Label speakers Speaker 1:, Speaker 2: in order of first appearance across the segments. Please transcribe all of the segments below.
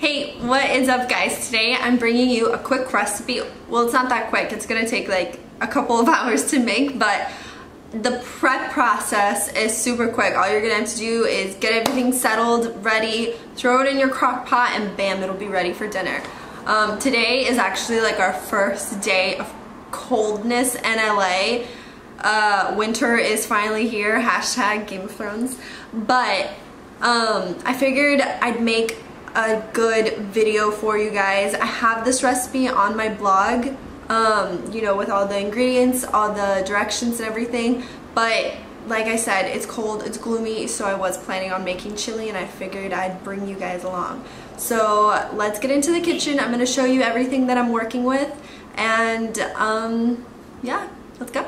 Speaker 1: Hey, what is up guys? Today I'm bringing you a quick recipe. Well, it's not that quick. It's gonna take like a couple of hours to make, but the prep process is super quick. All you're gonna have to do is get everything settled, ready, throw it in your crock pot, and bam, it'll be ready for dinner. Today is actually like our first day of coldness in LA. Winter is finally here, hashtag Game of Thrones. But I figured I'd make a good video for you guys. I have this recipe on my blog, you know, with all the ingredients, all the directions and everything, but like I said, it's cold, it's gloomy, so I was planning on making chili and I figured I'd bring you guys along. So let's get into the kitchen. I'm gonna show you everything that I'm working with, and yeah, let's go.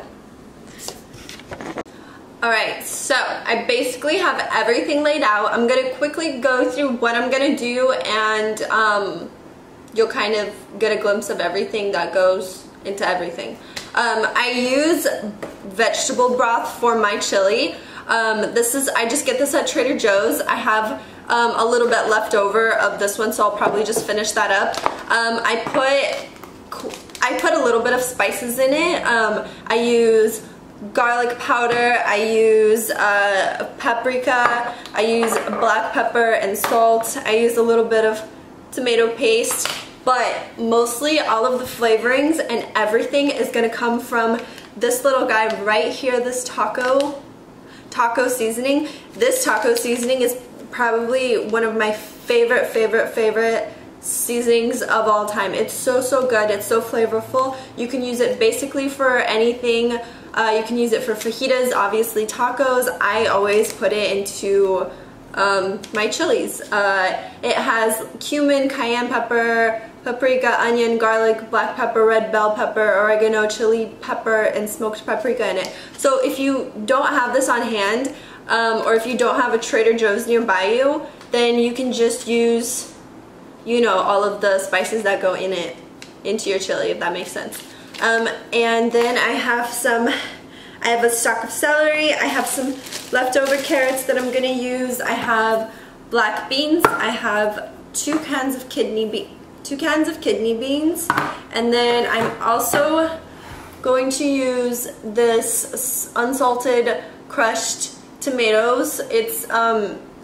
Speaker 1: Alright, so I basically have everything laid out. I'm going to quickly go through what I'm going to do, and you'll kind of get a glimpse of everything that goes into everything. I use vegetable broth for my chili. I just get this at Trader Joe's. I have a little bit left over of this one, so I'll probably just finish that up. I put a little bit of spices in it. I use garlic powder, I use paprika, I use black pepper and salt, I use a little bit of tomato paste, but mostly all of the flavorings and everything is going to come from this little guy right here, this taco seasoning. This taco seasoning is probably one of my favorite seasonings of all time. It's so good, it's so flavorful. You can use it basically for anything. You can use it for fajitas, obviously tacos. I always put it into my chilies. It has cumin, cayenne pepper, paprika, onion, garlic, black pepper, red bell pepper, oregano, chili pepper, and smoked paprika in it. So if you don't have this on hand, or if you don't have a Trader Joe's nearby you, then you can just use, you know, all of the spices that go in it into your chili, if that makes sense. And then I have a stalk of celery, I have some leftover carrots that I'm gonna use, I have black beans, I have two cans of kidney beans, and then I'm also going to use this unsalted crushed tomatoes. It's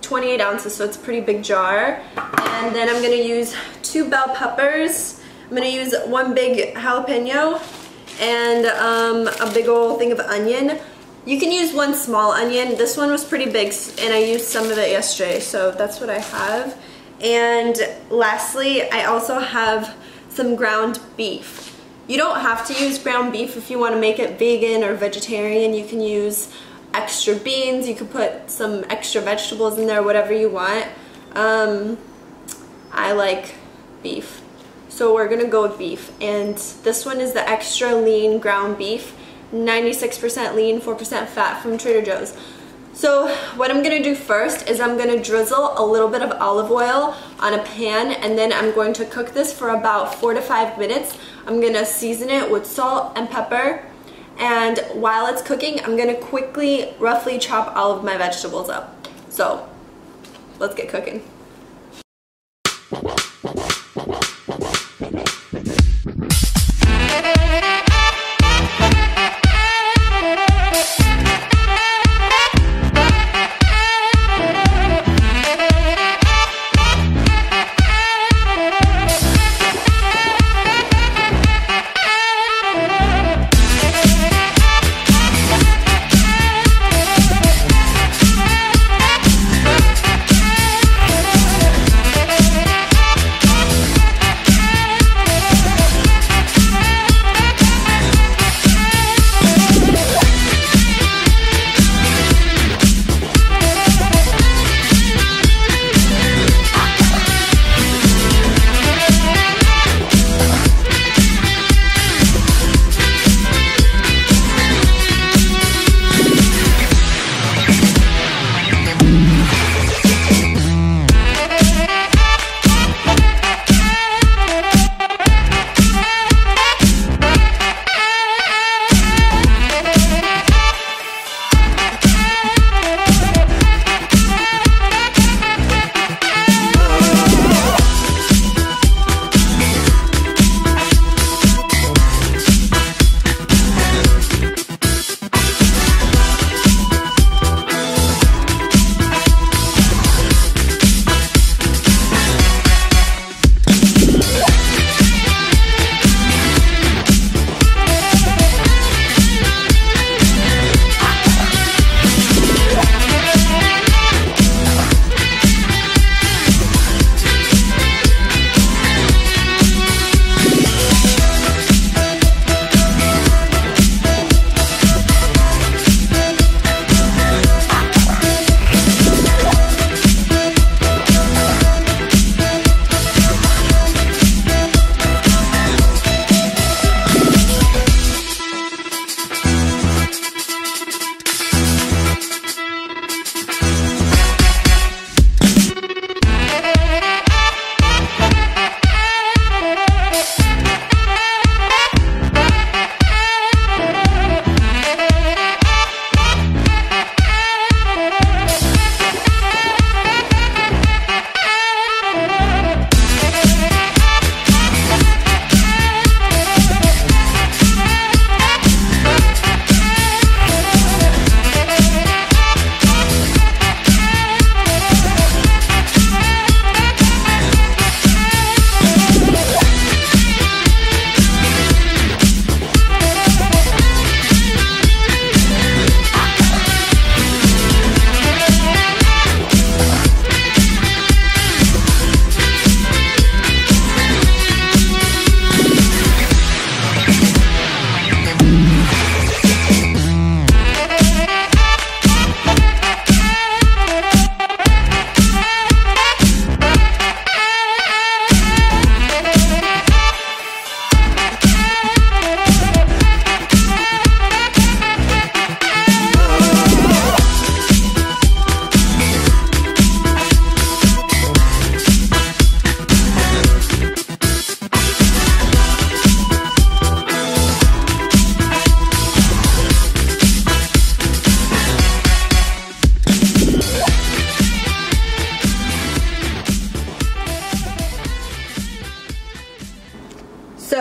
Speaker 1: 28 ounces, so it's a pretty big jar. And then I'm gonna use 2 bell peppers. I'm going to use 1 big jalapeno and a big old thing of onion. You can use 1 small onion. This one was pretty big and I used some of it yesterday, so that's what I have. And lastly, I also have some ground beef. You don't have to use ground beef if you want to make it vegan or vegetarian. You can use extra beans, you can put some extra vegetables in there, whatever you want. I like beef, so we're gonna go with beef, and this one is the extra lean ground beef, 96% lean, 4% fat from Trader Joe's. So what I'm gonna do first is I'm gonna drizzle a little bit of olive oil on a pan, and then I'm going to cook this for about 4 to 5 minutes. I'm gonna season it with salt and pepper, and while it's cooking, I'm gonna quickly, roughly chop all of my vegetables up. So let's get cooking.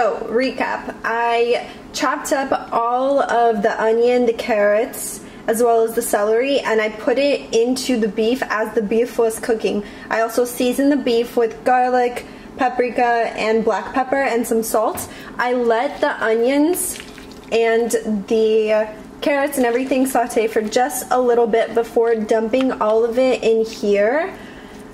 Speaker 1: So, recap. I chopped up all of the onion, the carrots, as well as the celery, and I put it into the beef as the beef was cooking. I also seasoned the beef with garlic, paprika, and black pepper, and some salt. I let the onions and the carrots and everything saute for just a little bit before dumping all of it in here.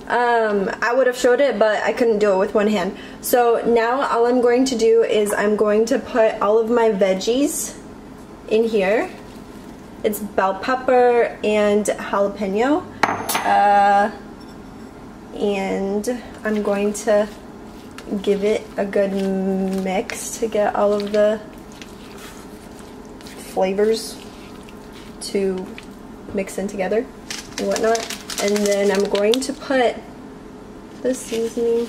Speaker 1: I would have showed it, but I couldn't do it with one hand. So now all I'm going to do is I'm going to put all of my veggies in here. It's bell pepper and jalapeno. And I'm going to give it a good mix to get all of the flavors to mix in together and whatnot. And then I'm going to put the seasoning,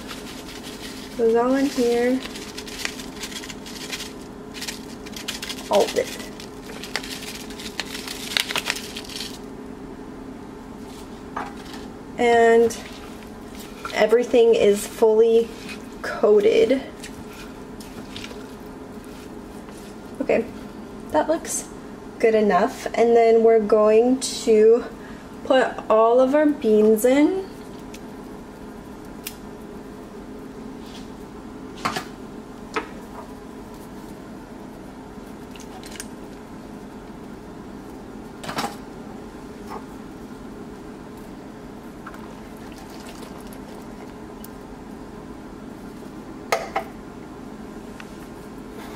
Speaker 1: goes all in here, all of it. And everything is fully coated. Okay, that looks good enough. And then we're going to put all of our beans in.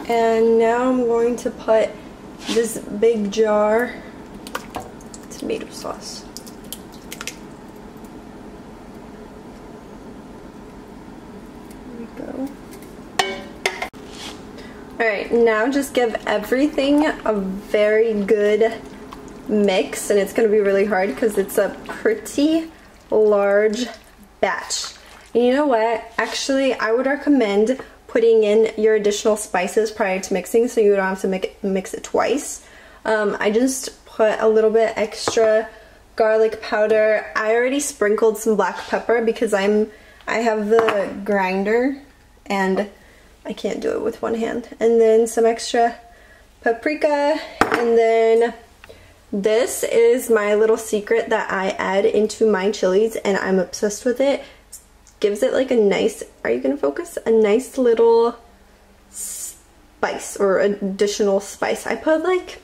Speaker 1: And now I'm going to put this big jar of tomato sauce. There we go. Alright, now just give everything a very good mix, and it's going to be really hard because it's a pretty large batch. And you know what? Actually, I would recommend putting in your additional spices prior to mixing so you don't have to mix it twice. I just put a little bit extra garlic powder. I already sprinkled some black pepper because I have the grinder and I can't do it with one hand. And then some extra paprika, and then this is my little secret that I add into my chilies and I'm obsessed with it. Gives it like a nice, are you gonna focus? A nice little spice or additional spice. I put like,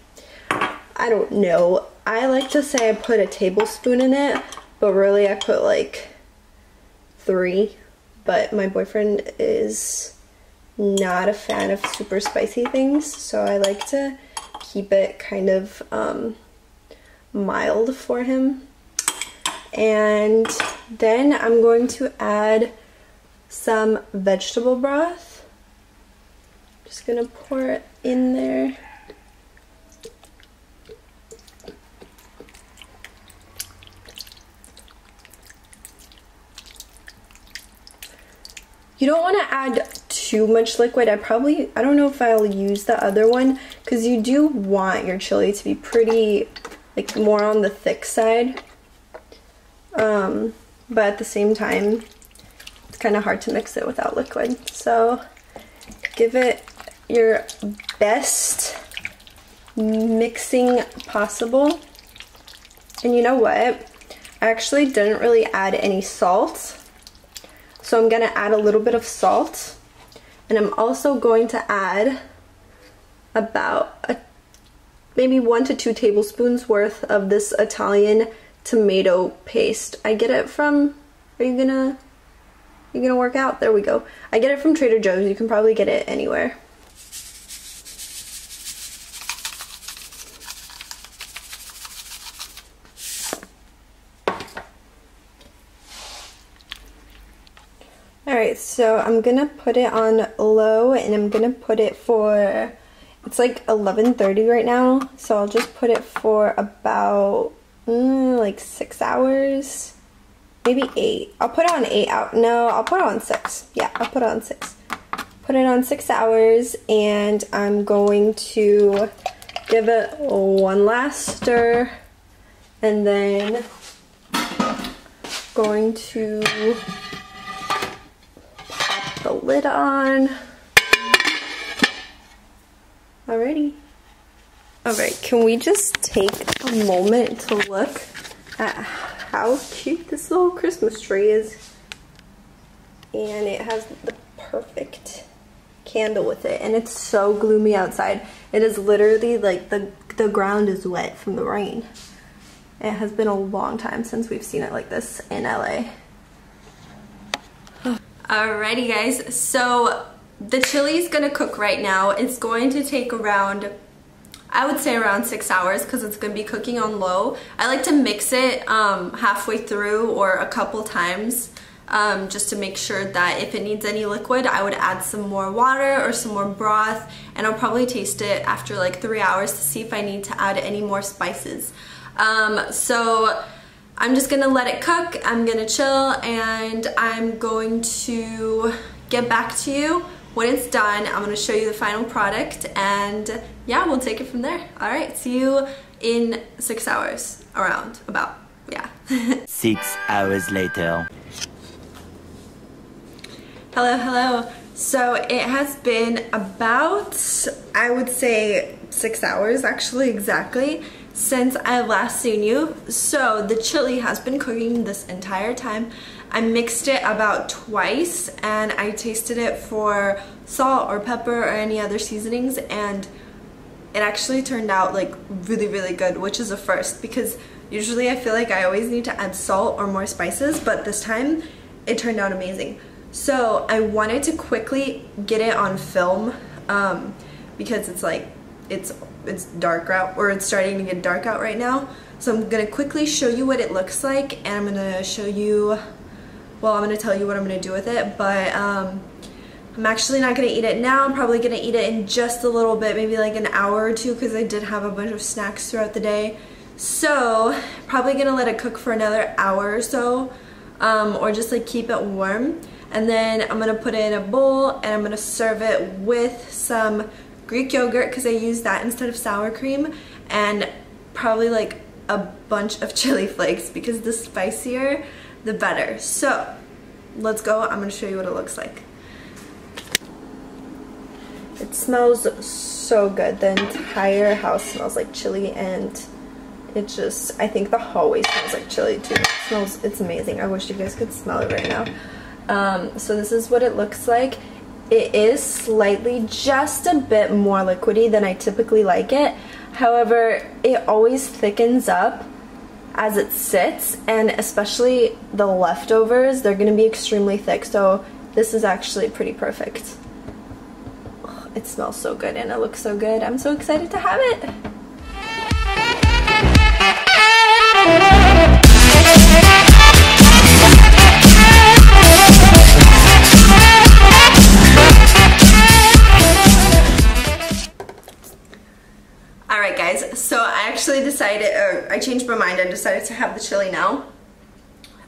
Speaker 1: I don't know, I like to say I put a tablespoon in it, but really I put like 3. But my boyfriend is not a fan of super spicy things, so I like to keep it kind of mild for him. And then I'm going to add some vegetable broth. Just gonna pour it in there. You don't want to add too much liquid. I don't know if I'll use the other one because you do want your chili to be pretty, like, more on the thick side. But at the same time, it's kind of hard to mix it without liquid. So give it your best mixing possible. And you know what? I actually didn't really add any salt. So I'm gonna add a little bit of salt. And I'm also going to add about maybe 1 to 2 tablespoons worth of this Italian tomato paste. I get it from, are you gonna work out? There we go. I get it from Trader Joe's. You can probably get it anywhere. Alright, so I'm gonna put it on low and I'm gonna put it for, it's like 11:30 right now, so I'll just put it for about like 6 hours, maybe 8. I'll put it on 8 out. No, I'll put it on 6. Yeah, I'll put it on 6. Put it on 6 hours, and I'm going to give it one last stir, and then going to pop the lid on. Alrighty. Alright, can we just take a moment to look at how cute this little Christmas tree is? And it has the perfect candle with it, and it's so gloomy outside. It is literally like the ground is wet from the rain. It has been a long time since we've seen it like this in LA. Alrighty guys, so the chili is gonna cook right now. It's going to take around, I would say around 6 hours, because it's gonna be cooking on low. I like to mix it halfway through or a couple times just to make sure that if it needs any liquid, I would add some more water or some more broth, and I'll probably taste it after like 3 hours to see if I need to add any more spices. So I'm just gonna let it cook, I'm gonna chill, and I'm going to get back to you when it's done. I'm gonna show you the final product, and yeah, we'll take it from there. All right, see you in 6 hours, around, about, yeah.
Speaker 2: 6 hours later.
Speaker 1: Hello, hello. So it has been about, I would say 6 hours actually, exactly, since I last seen you. So the chili has been cooking this entire time. I mixed it about twice, and I tasted it for salt or pepper or any other seasonings, and it actually turned out like really, really good, which is a first, because usually I feel like I always need to add salt or more spices, but this time it turned out amazing. So I wanted to quickly get it on film because it's like it's dark out, or it's starting to get dark out right now. So I'm gonna quickly show you what it looks like, and I'm gonna show you, well, I'm gonna tell you what I'm gonna do with it, but I'm actually not gonna eat it now. I'm probably gonna eat it in just a little bit, maybe like an hour or two, because I did have a bunch of snacks throughout the day. So probably gonna let it cook for another hour or so, or just like keep it warm. And then I'm gonna put it in a bowl, and I'm gonna serve it with some Greek yogurt, because I use that instead of sour cream, and probably like a bunch of chili flakes, because the spicier the better. So let's go. I'm gonna show you what it looks like. It smells so good. The entire house smells like chili, and it just, I think the hallway smells like chili too. It's amazing. I wish you guys could smell it right now. So this is what it looks like. It is slightly, just a bit more liquidy than I typically like it. However, it always thickens up as it sits, and especially the leftovers, they're going to be extremely thick. So this is actually pretty perfect. Oh, it smells so good and it looks so good. I'm so excited to have it. Alright guys, so I actually decided, or I changed my mind and decided to have the chili now.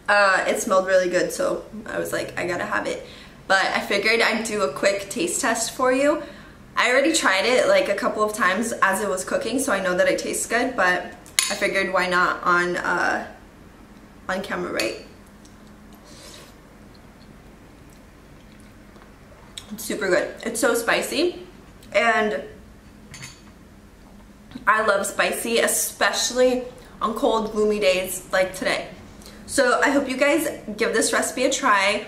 Speaker 1: It smelled really good, so I was like, I gotta have it. But I figured I'd do a quick taste test for you. I already tried it like a couple of times as it was cooking, so I know that it tastes good, but I figured why not on camera, right? It's super good. It's so spicy, and I love spicy, especially on cold, gloomy days like today. So I hope you guys give this recipe a try.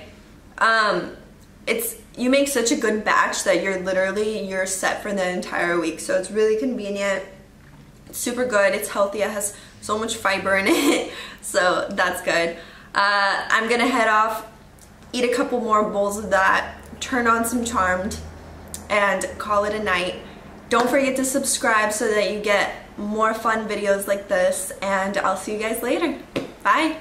Speaker 1: You make such a good batch that you're set for the entire week. So it's really convenient. It's super good. It's healthy. It has so much fiber in it. So that's good. I'm gonna head off, eat a couple more bowls of that, turn on some Charmed, and call it a night. Don't forget to subscribe so that you get more fun videos like this, and I'll see you guys later. Bye!